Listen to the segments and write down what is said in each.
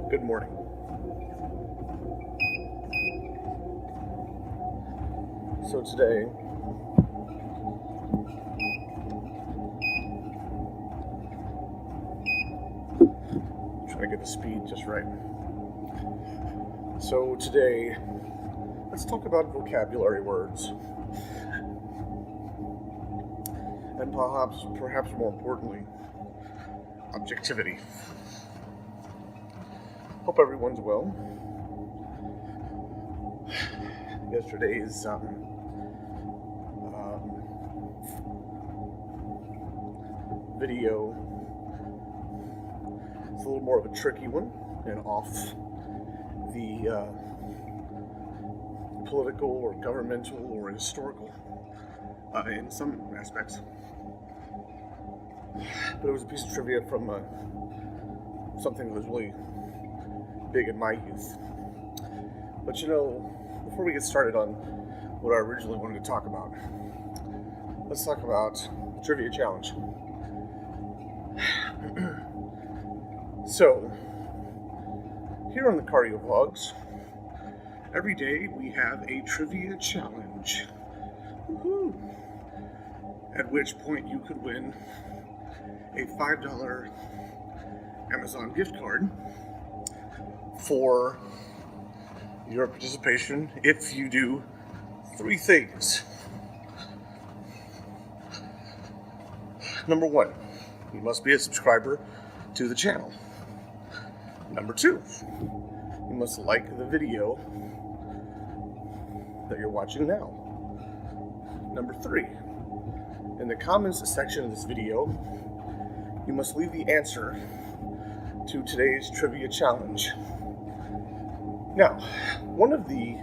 Good morning. So today, trying to get the speed just right. So today, let's talk about vocabulary words. And perhaps more importantly, objectivity. Hope everyone's well. Yesterday's video is a little more of a tricky one and off the political or governmental or historical in some aspects. But it was a piece of trivia from something that was really big in my youth. But before we get started on what I originally wanted to talk about, let's talk about the trivia challenge. So, here on the Cardio Vlogs, every day we have a trivia challenge. Woohoo! At which point you could win a $5 Amazon gift card for your participation if you do 3 things. Number 1, you must be a subscriber to the channel. Number 2, you must like the video that you're watching now. Number 3, in the comments section of this video, you must leave the answer to today's trivia challenge. Now, one of the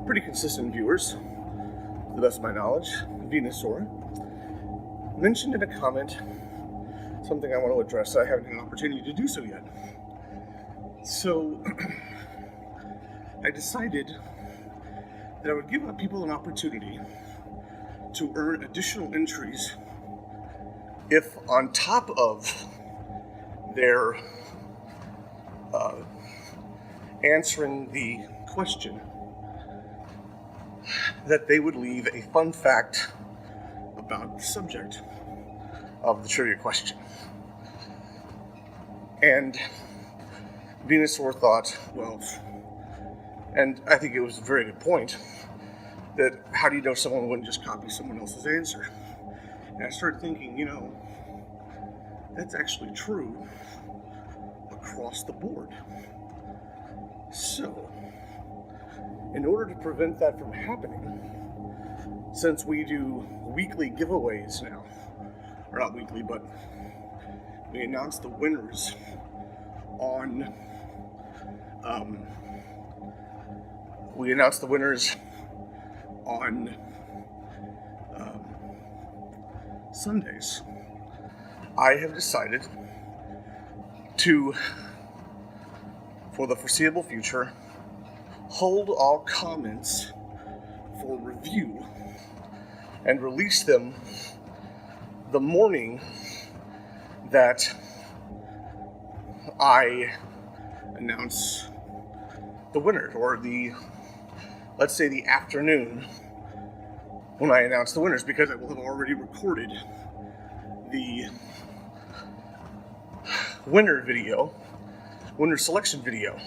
pretty consistent viewers, to the best of my knowledge, Venusaur, mentioned in a comment something I want to address. I haven't had an opportunity to do so yet. So, I decided that I would give people an opportunity to earn additional entries if, on top of their answering the question, that they would leave a fun fact about the subject of the trivia question. And Venusaur thought, well, and I think it was a very good point, that how do you know someone wouldn't just copy someone else's answer? And I started thinking, that's actually true across the board. So, in order to prevent that from happening, since we do weekly giveaways now, or not weekly, but we announce the winners on Sundays, I have decided to, for the foreseeable future, hold all comments for review and release them the morning that I announce the winners, or let's say the afternoon when I announce the winners, because I will have already recorded the winner selection video.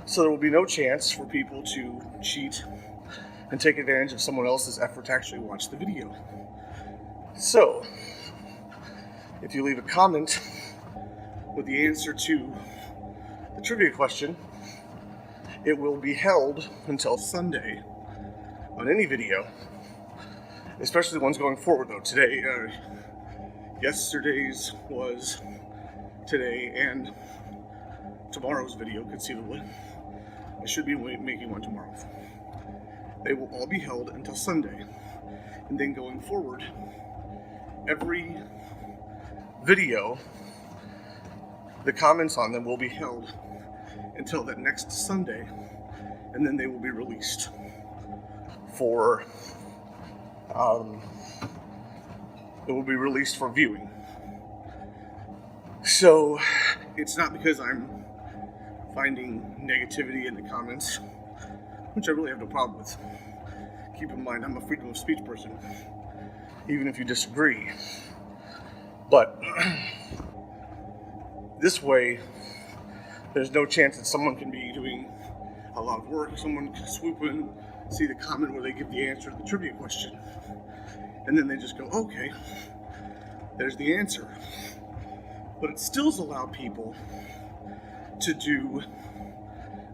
So there will be no chance for people to cheat and take advantage of someone else's effort to actually watch the video. So, if you leave a comment with the answer to the trivia question, it will be held until Sunday on any video, especially the ones going forward though. Today, yesterday's was today, and tomorrow's video, conceivably. I should be making one tomorrow. They will all be held until Sunday. And then going forward, every video, the comments on them will be held until that next Sunday, and then they will be released for viewing. So it's not because I'm finding negativity in the comments, which I really have no problem with. Keep in mind, I'm a freedom of speech person, even if you disagree. But this way, there's no chance that someone can be doing a lot of work, someone can swoop in, see the comment where they give the answer to the trivia question, and then they just go, okay, there's the answer. But it still allows people to do,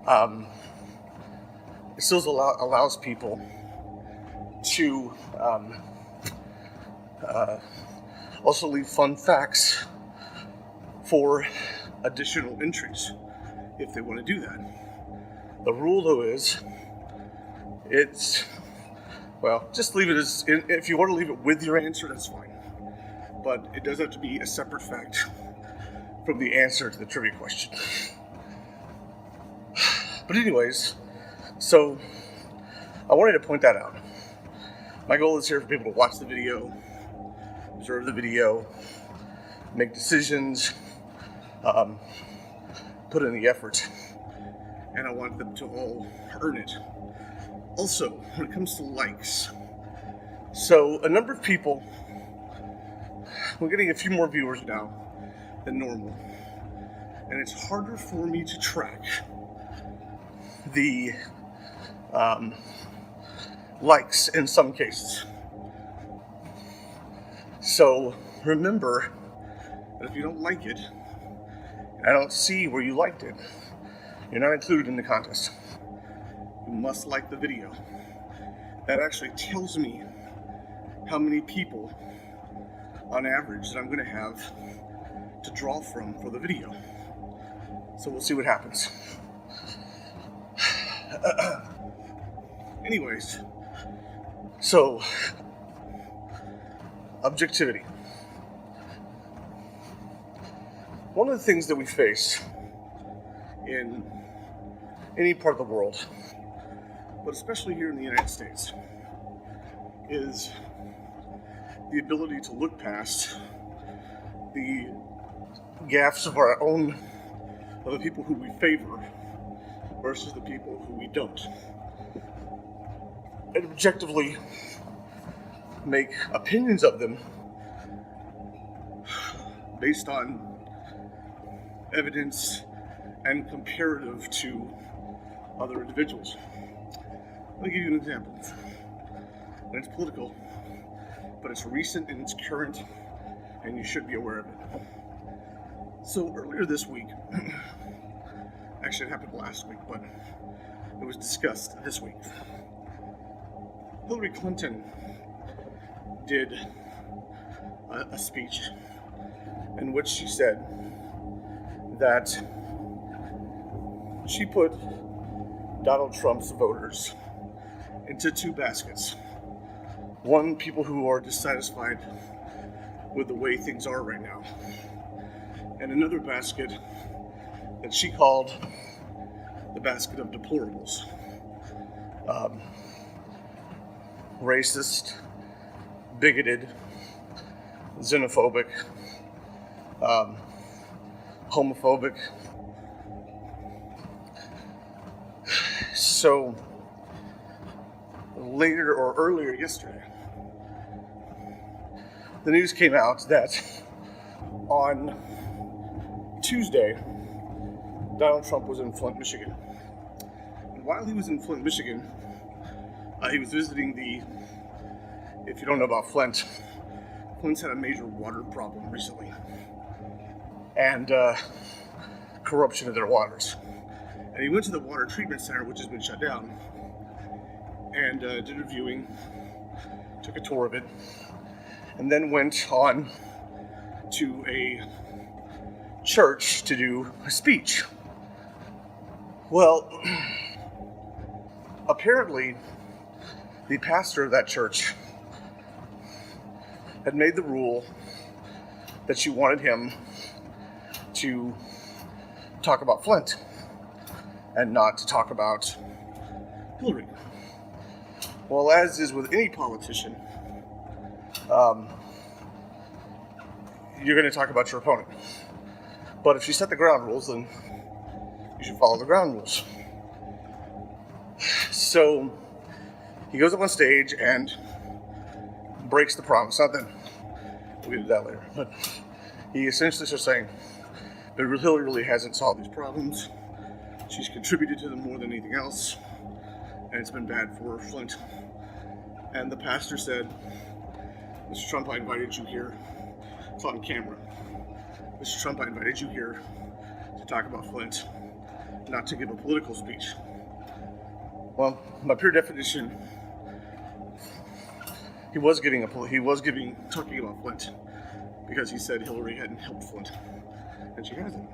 allows people to also leave fun facts for additional entries if they want to do that. The rule, though, is just leave it as, if you want to leave it with your answer, that's fine. But it does have to be a separate fact from the answer to the trivia question. But anyways, so I wanted to point that out. My goal is here for people to watch the video, observe the video, make decisions, put in the effort, and I want them to all earn it. Also, when it comes to likes, so a number of people, we're getting a few more viewers now than normal, and it's harder for me to track the likes in some cases. So remember that if you don't like it, and I don't see where you liked it, you're not included in the contest. You must like the video. That actually tells me how many people on average that I'm going to have to draw from for the video. So we'll see what happens. Anyways, so objectivity. One of the things that we face in any part of the world, but especially here in the United States, is the ability to look past the gaffes of our own, of the people who we favor versus the people who we don't, and objectively make opinions of them based on evidence and comparative to other individuals. Let me give you an example. And it's political, but it's recent and it's current, and you should be aware of it. So earlier this week, actually it happened last week, but it was discussed this week. Hillary Clinton did a speech in which she said that she put Donald Trump's voters into two baskets. One, people who are dissatisfied with the way things are right now, and another basket that she called the basket of deplorables. Racist, bigoted, xenophobic, homophobic. So later or earlier yesterday, the news came out that on Tuesday, Donald Trump was in Flint, Michigan. And while he was in Flint, Michigan, he was visiting if you don't know about Flint, Flint's had a major water problem recently, and corruption of their waters. And he went to the water treatment center, which has been shut down, and did a viewing, took a tour of it, and then went on to a church to do a speech. Well, apparently, the pastor of that church had made the rule that she wanted him to talk about Flint and not to talk about Hillary. Well, as is with any politician, you're going to talk about your opponent. But if you set the ground rules, then you should follow the ground rules. So he goes up on stage and breaks the promise. Not that we'll get to that later, but he essentially starts saying that Hillary really hasn't solved these problems. She's contributed to them more than anything else, and it's been bad for Flint. And the pastor said, Mr. Trump, I invited you here. It's on camera. Mr. Trump, I invited you here to talk about Flint, not to give a political speech. Well, by pure definition, he was talking about Flint, because he said Hillary hadn't helped Flint, and she hasn't.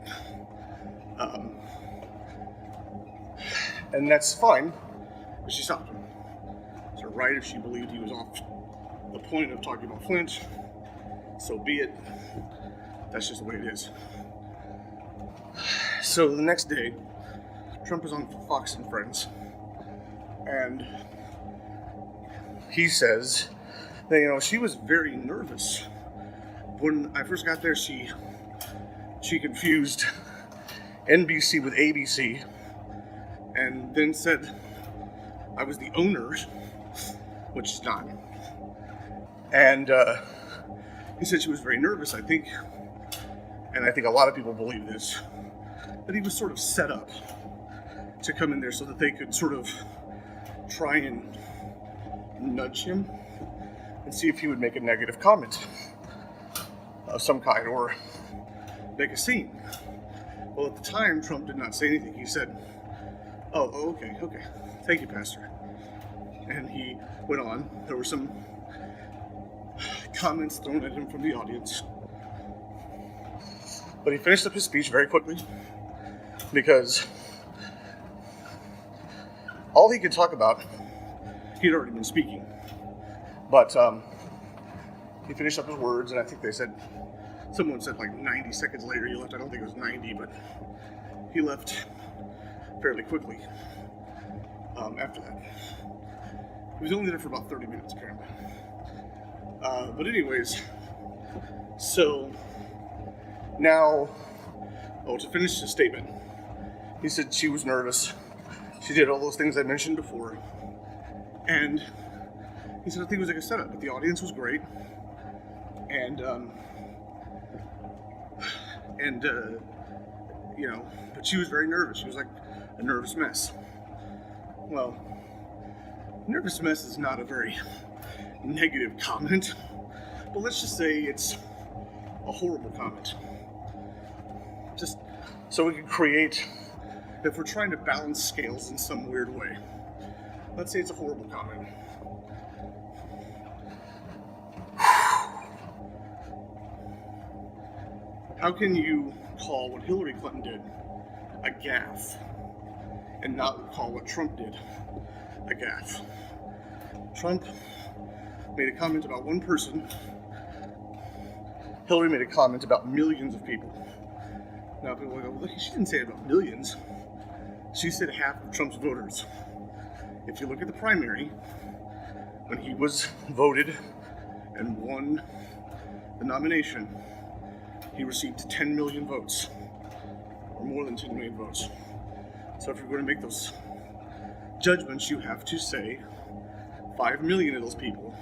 And that's fine, but she stopped him. It's her right if she believed he was off the point of talking about Flint, so be it. That's just the way it is. So the next day, Trump is on Fox and Friends, and he says that, she was very nervous. When I first got there, she confused NBC with ABC, and then said I was the owner, which is not. And he said she was very nervous, I think, and I think a lot of people believe this, that he was sort of set up to come in there so that they could sort of try and nudge him and see if he would make a negative comment of some kind or make a scene. Well, at the time, Trump did not say anything. He said, oh, okay, thank you, Pastor. And he went on. There were some comments thrown at him from the audience. But he finished up his speech very quickly, because all he could talk about, he'd already been speaking. But he finished up his words, and I think someone said like 90 seconds later he left. I don't think it was 90, but he left fairly quickly after that. He was only there for about 30 minutes, apparently. But anyways, so now, to finish his statement, he said she was nervous. She did all those things I mentioned before. And he said I think it was like a setup, but the audience was great. But she was very nervous. She was like a nervous mess. Well, nervous mess is not a very negative comment, but let's just say it's a horrible comment. Just so we can create, if we're trying to balance scales in some weird way, let's say it's a horrible comment. How can you call what Hillary Clinton did a gaffe and not call what Trump did a gaffe? Trump made a comment about one person. Hillary made a comment about millions of people. Now people will go, look, she didn't say it about millions. She said half of Trump's voters. If you look at the primary, when he was voted and won the nomination, he received 10 million votes, or more than 10 million votes. So if you're going to make those judgments, you have to say 5 million of those people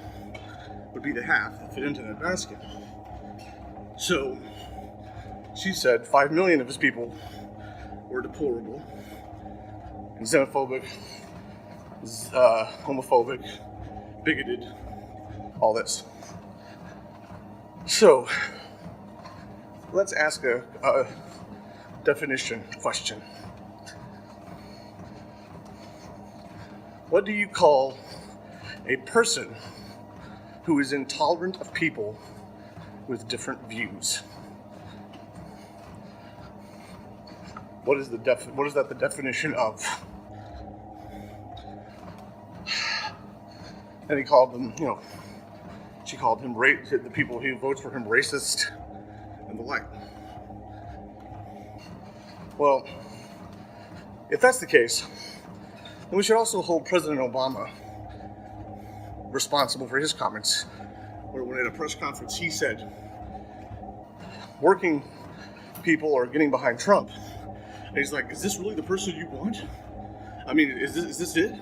would be the half that fit into that basket. So she said 5 million of his people were deplorable, and xenophobic, homophobic, bigoted, all this. So let's ask a definition question. What do you call a person who is intolerant of people with different views? What is that the definition of? And he called them, she called him the people who votes for him racist and the like. Well, if that's the case, then we should also hold President Obama responsible for his comments, where when at a press conference he said working people are getting behind Trump And he's like, is this really the person you want? I mean, is this it?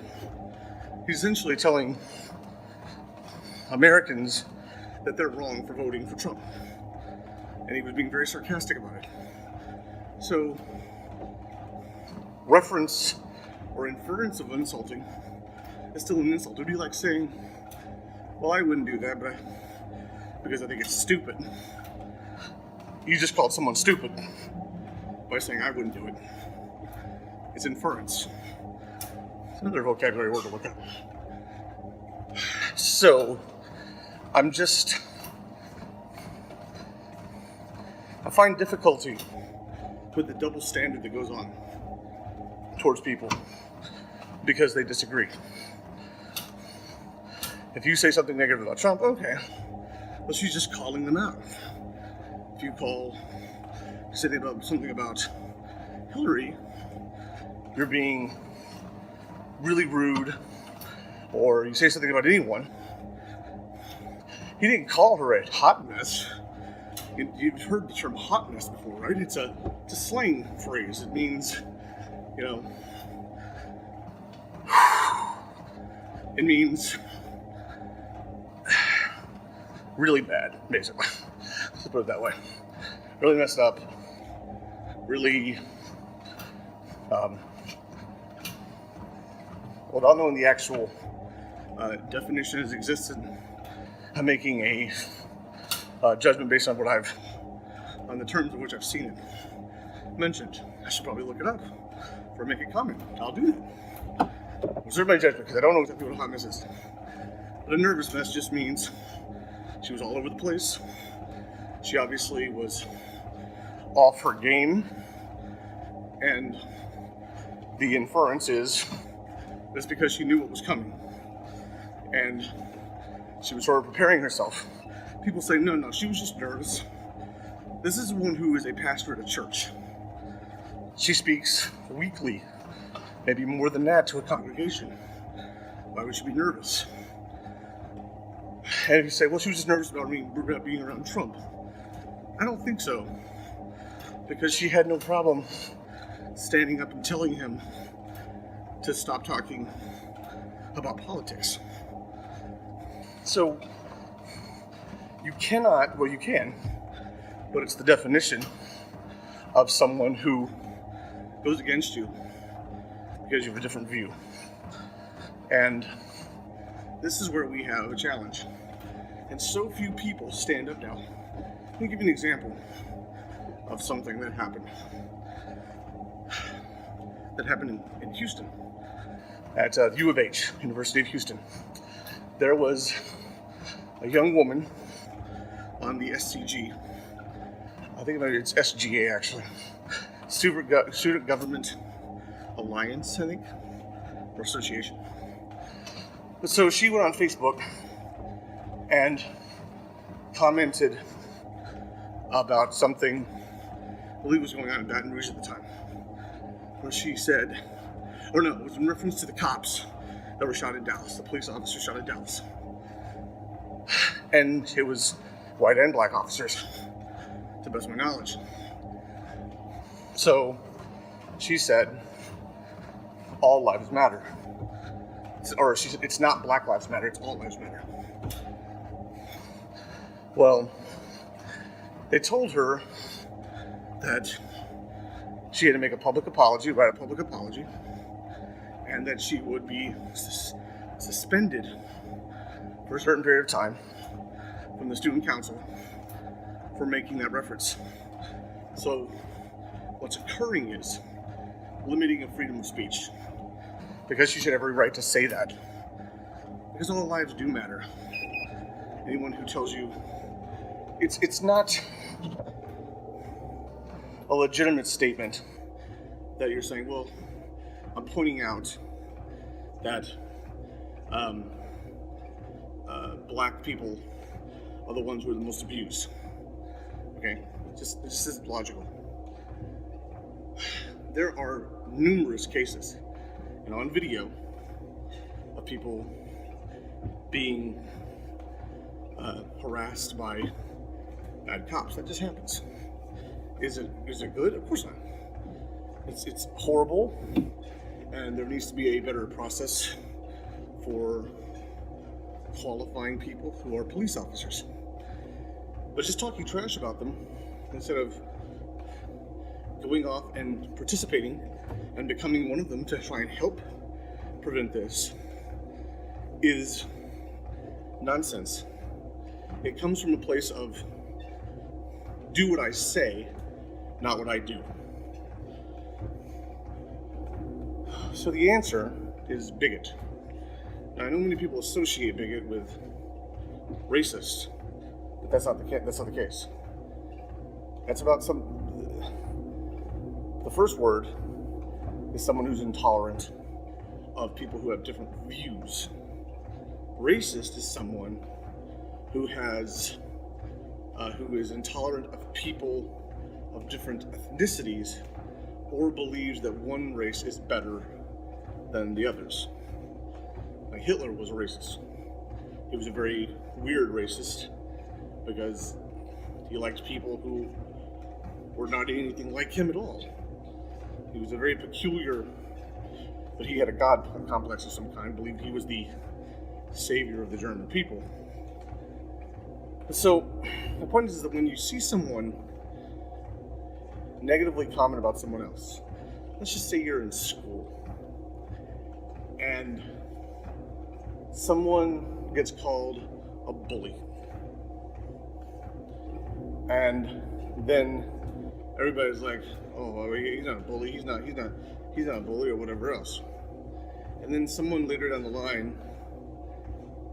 He's essentially telling Americans that they're wrong for voting for Trump. And he was being very sarcastic about it. So, reference or inference of insulting is still an insult. It would be like saying, well, I wouldn't do that, because I think it's stupid. You just called someone stupid by saying I wouldn't do it. It's inference. It's another vocabulary word to look at. So, I find difficulty with the double standard that goes on towards people because they disagree. If you say something negative about Trump, okay, well, she's just calling them out. If you say something about Hillary, you're being really rude, or you say something about anyone. He didn't call her a hot mess. You've heard the term hot mess before, right? It's a slang phrase. It means, it means really bad, basically. Let's put it that way. Really messed up. Really, without knowing the actual definition as existed, I'm making a judgment based on on the terms in which I've seen it mentioned. I should probably look it up before I make a comment. I'll do that. Reserve my judgment because I don't know exactly what a hot mess is. But a nervous mess just means she was all over the place. She obviously was off her game, and the inference is that's because she knew what was coming, and she was sort of preparing herself. People say, no, she was just nervous. This is one who is a pastor at a church. She speaks weekly, maybe more than that, to a congregation. Why would she be nervous? And if you say, well, she was just nervous about being around Trump. I don't think so. Because she had no problem standing up and telling him to stop talking about politics. So, you cannot, well, you can, but it's the definition of someone who goes against you because you have a different view. And this is where we have a challenge. And so few people stand up now. Let me give you an example of something that happened. That happened in Houston, at U of H, University of Houston. There was a young woman on the SCG. I think it's SGA actually. Student Government Alliance, I think, or Association. But so she went on Facebook and commented about something I believe was going on in Baton Rouge at the time. Where she said, or no, it was in reference to the cops that were shot in Dallas, the police officers shot in Dallas. And it was white and black officers, to the best of my knowledge. So she said, all lives matter. Or she said, it's not Black Lives Matter, it's all lives matter. Well, they told her that she had to make a public apology, write a public apology, and that she would be suspended for a certain period of time from the student council for making that reference. So what's occurring is limiting of freedom of speech, because she should have every right to say that, because all lives do matter. Anyone who tells you it's not a legitimate statement that you're saying, well, I'm pointing out that black people are the ones who are the most abused. Okay, it just isn't logical. There are numerous cases, and on video, of people being harassed by bad cops. That just happens. Is it good? Of course not. It's horrible, and there needs to be a better process for qualifying people who are police officers. But just talking trash about them instead of going off and participating and becoming one of them to try and help prevent this is nonsense. It comes from a place of do what I say, not what I do. So the answer is bigot. Now, I know many people associate bigot with racist, but that's not the case. That's about the first word is someone who's intolerant of people who have different views. Racist is someone who is intolerant of people of different ethnicities or believes that one race is better than the others. Like Hitler was a racist. He was a very weird racist because he liked people who were not anything like him at all. He was a very peculiar, but he had a god complex of some kind, believed he was the savior of the German people. So the point is that when you see someone negatively comment about someone else, let's just say you're in school and someone gets called a bully, and then everybody's like, oh, well, he's not a bully, he's not a bully or whatever else. And then someone later down the line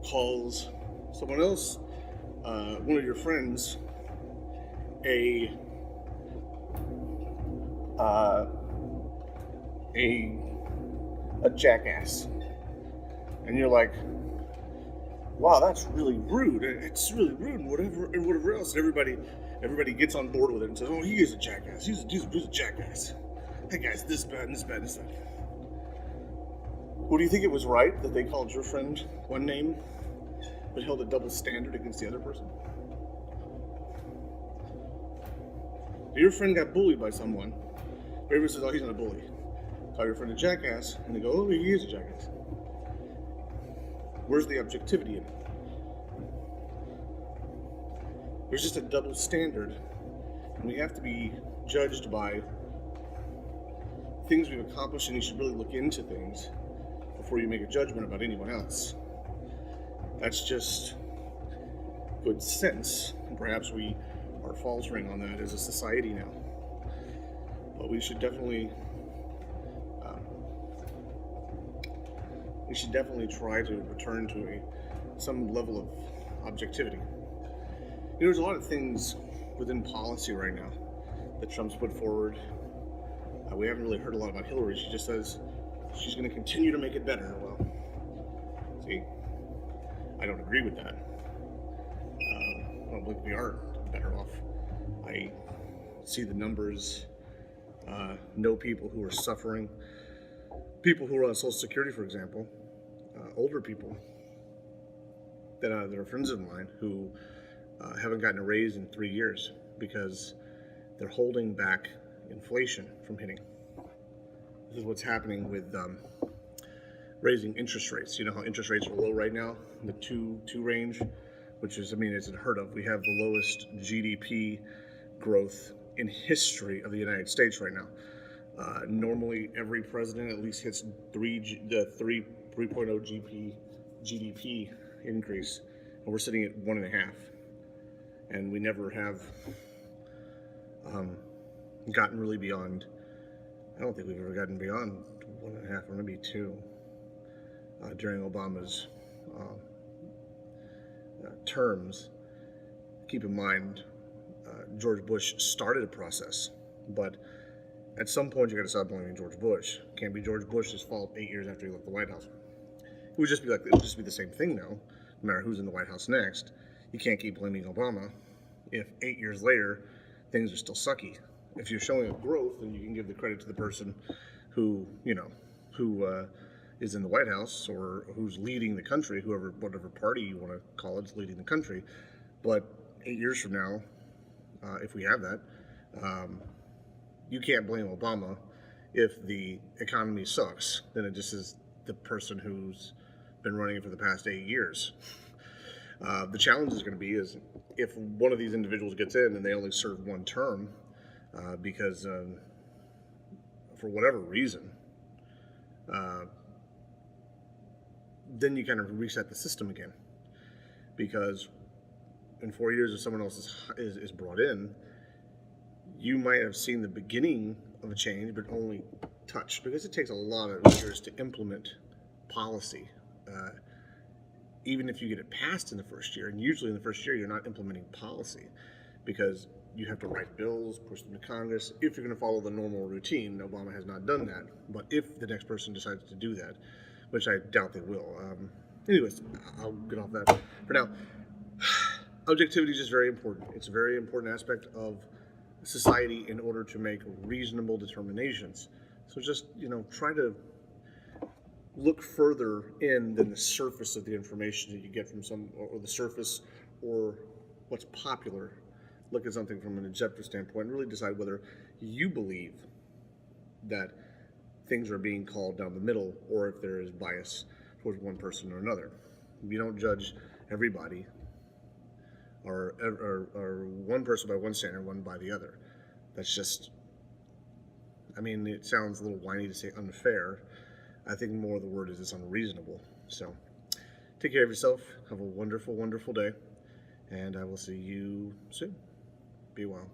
calls someone else, one of your friends, a jackass, and you're like, wow, that's really rude. It's really rude, and whatever else. And everybody gets on board with it and says, oh, he is a jackass. He's a jackass. That guy's this bad and this bad and this bad. Well, do you think it was right that they called your friend one name but held a double standard against the other person? Your friend got bullied by someone. Everybody says, oh, he's not a bully. Call your friend a jackass, and they go, oh, he is a jackass. Where's the objectivity in it? There's just a double standard, and we have to be judged by things we've accomplished, and you should really look into things before you make a judgment about anyone else. That's just good sense, and perhaps we are faltering on that as a society now. But we should definitely try to return to some level of objectivity. There's a lot of things within policy right now that Trump's put forward. We haven't really heard a lot about Hillary. She just says she's going to continue to make it better. Well, see, I don't agree with that. I don't believe we are better off. I see the numbers, know people who are suffering, people who are on Social Security, for example, older people that are friends of mine who haven't gotten a raise in 3 years because they're holding back inflation from hitting. This is what's happening with raising interest rates. You know how interest rates are low right now, in the two range, which is, it's unheard of. We have the lowest GDP growth in history of the United States right now. Normally, every president at least hits 3.0 GDP increase, and we're sitting at 1.5, and we never have gotten really beyond. I don't think we've ever gotten beyond 1.5 or maybe 2 during Obama's terms. Keep in mind, George Bush started a process, but at some point you got to stop blaming George Bush. It can't be George Bush's fault 8 years after he left the White House. It would just be the same thing now, no matter who's in the White House next. You can't keep blaming Obama if 8 years later things are still sucky. If you're showing a growth, then you can give the credit to the person who is in the White House or who's leading the country, whatever party you want to call it is leading the country. But 8 years from now, if we have that, you can't blame Obama If the economy sucks, then it just is the person who's been running it for the past 8 years. The challenge is going to be is if one of these individuals gets in and they only serve one term because for whatever reason, then you kind of reset the system again. Because in 4 years, if someone else is brought in, you might have seen the beginning of a change, but only touched, because it takes a lot of years to implement policy. Even if you get it passed in the first year, and usually in the first year you're not implementing policy because you have to write bills, push them to Congress. If you're going to follow the normal routine, Obama has not done that. But if the next person decides to do that, which I doubt they will. Anyways, I'll get off that for now. Objectivity is just very important. It's a very important aspect of society in order to make reasonable determinations. So just, try to look further in than the surface of the information that you get from or the surface or what's popular. Look at something from an objective standpoint and really decide whether you believe that things are being called down the middle or if there is bias towards one person or another. You don't judge everybody or one person by one standard, one by the other. That's just, it sounds a little whiny to say unfair. I think more of the word is it's unreasonable. So take care of yourself. Have a wonderful, wonderful day. And I will see you soon. Be well.